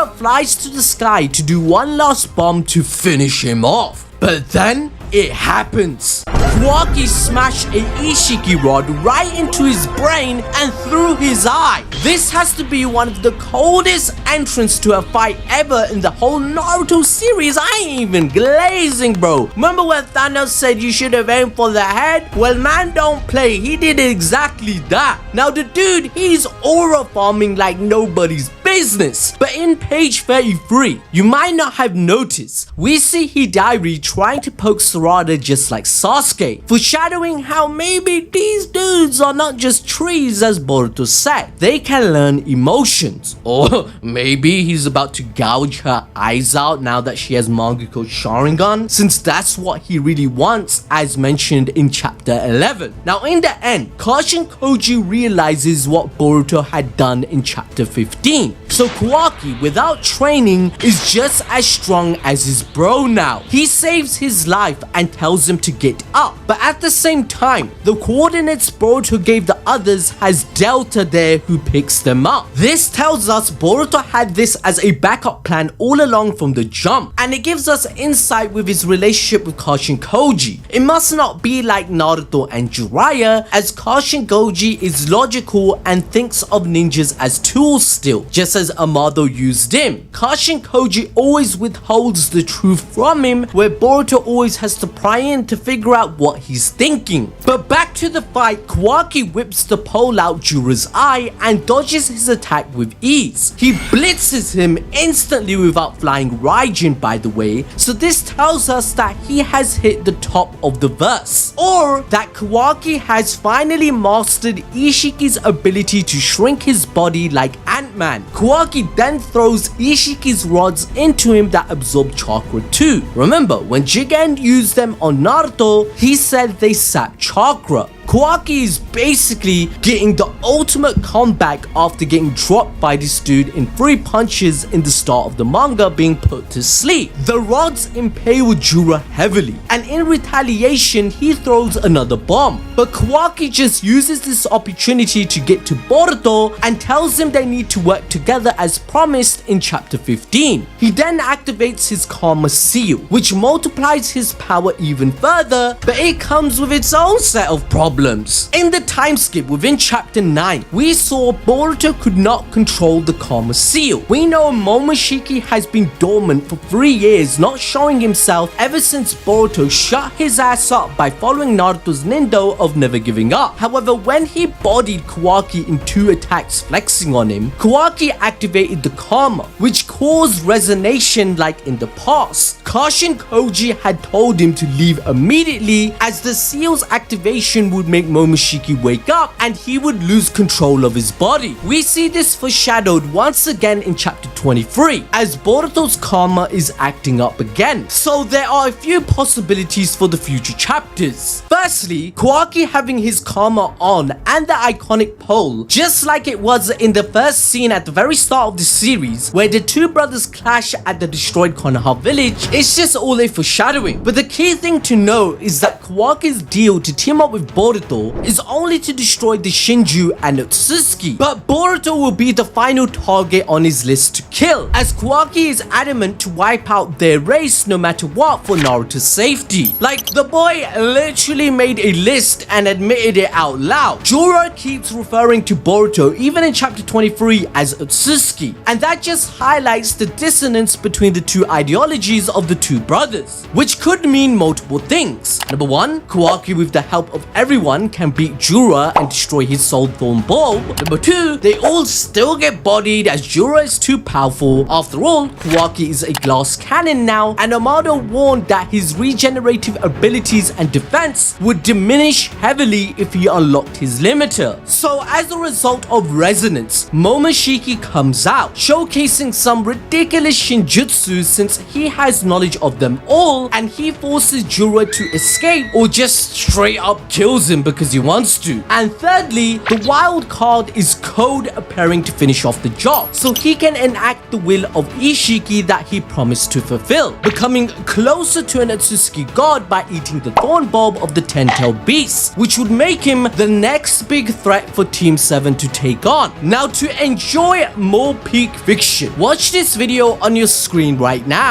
Jura flies to the sky to do one last bomb to finish him off. But then it happens. Kawaki smashed a Ishiki rod right into his brain and through his eye. This has to be one of the coldest entrants to a fight ever in the whole Naruto series. I ain't even glazing, bro. Remember when Thanos said you should have aimed for the head? Well, man don't play. He did exactly that. Now the dude, he's aura farming like nobody's business. But in page 33, you might not have noticed, we see Hidari trying to poke Sarada just like Sasuke, foreshadowing how maybe these dudes are not just trees as Boruto said. They can learn emotions. Or maybe he's about to gouge her eyes out now that she has Mangekyou Sharingan, since that's what he really wants as mentioned in chapter 11. Now in the end, Kashin Koji realizes what Boruto had done in chapter 15. So Kawaki, without training, is just as strong as his bro now. He saves his life and tells him to get up. But at the same time, the coordinates Boruto gave the others has Delta there who picks them up. This tells us Boruto had this as a backup plan all along from the jump. And it gives us insight with his relationship with Kashin Koji. It must not be like Naruto and Jiraiya, as Kashin Koji is logical and thinks of ninjas as tools still, just as Amado used him. Kashin Koji always withholds the truth from him, where Boruto always has to pry in to figure out what he's thinking. But back to the fight, Kawaki whips the pole out Jura's eye and dodges his attack with ease. He blitzes him instantly without flying Raijin, by the way, so this tells us that he has hit the top of the verse, or that Kawaki has finally mastered Ishiki's ability to shrink his body like Ant-Man. Kawaki then throws Ishiki's rods into him that absorb chakra too. Remember, when Jigen used them on Naruto, he said they sap chakra. Kawaki is basically getting the ultimate comeback after getting dropped by this dude in 3 punches in the start of the manga being put to sleep. The rods impale Jura heavily, and in retaliation he throws another bomb. But Kawaki just uses this opportunity to get to Boruto and tells him they need to work together as promised in chapter 15. He then activates his Karma Seal, which multiplies his power even further, but it comes with its own set of problems. In the time skip within chapter 9, we saw Boruto could not control the Karma Seal. We know Momoshiki has been dormant for 3 years, not showing himself ever since Boruto shut his ass up by following Naruto's Nindo of never giving up. However, when he bodied Kawaki in 2 attacks flexing on him, Kawaki activated the Karma, which caused resonation like in the past. Kashin Koji had told him to leave immediately, as the seal's activation would make Momoshiki wake up and he would lose control of his body. We see this foreshadowed once again in chapter 23, as Boruto's karma is acting up again. So there are a few possibilities for the future chapters. Firstly, Kawaki having his karma on and the iconic pole, just like it was in the first scene at the very start of the series, where the 2 brothers clash at the destroyed Konoha village. It's just all a foreshadowing. But the key thing to know is that Kawaki's deal to team up with Boruto is only to destroy the Shinju and Otsutsuki, but Boruto will be the final target on his list to kill, as Kawaki is adamant to wipe out their race no matter what for Naruto's safety. Like, the boy literally made a list and admitted it out loud. Jura keeps referring to Boruto even in chapter 23 as Otsutsuki, and that just highlights the dissonance between the 2 ideologies of the 2 brothers, which could mean multiple things. Number 1, Kawaki with the help of everyone can beat Jura and destroy his Soul Thorn Ball. Number 2, they all still get bodied as Jura is too powerful. After all, Kawaki is a glass cannon now, and Amado warned that his regenerative abilities and defense would diminish heavily if he unlocked his limiter. So as a result of resonance, Momoshiki comes out, showcasing some ridiculous shinjutsu since he has knowledge knowledge of them all, and he forces Jura to escape or just straight up kills him because he wants to. And thirdly, the wild card is code appearing to finish off the job, so he can enact the will of Ishiki that he promised to fulfill, becoming closer to an Otsutsuki god by eating the thorn bulb of the 10-tailed beast, which would make him the next big threat for Team 7 to take on. Now, to enjoy more peak fiction, watch this video on your screen right now.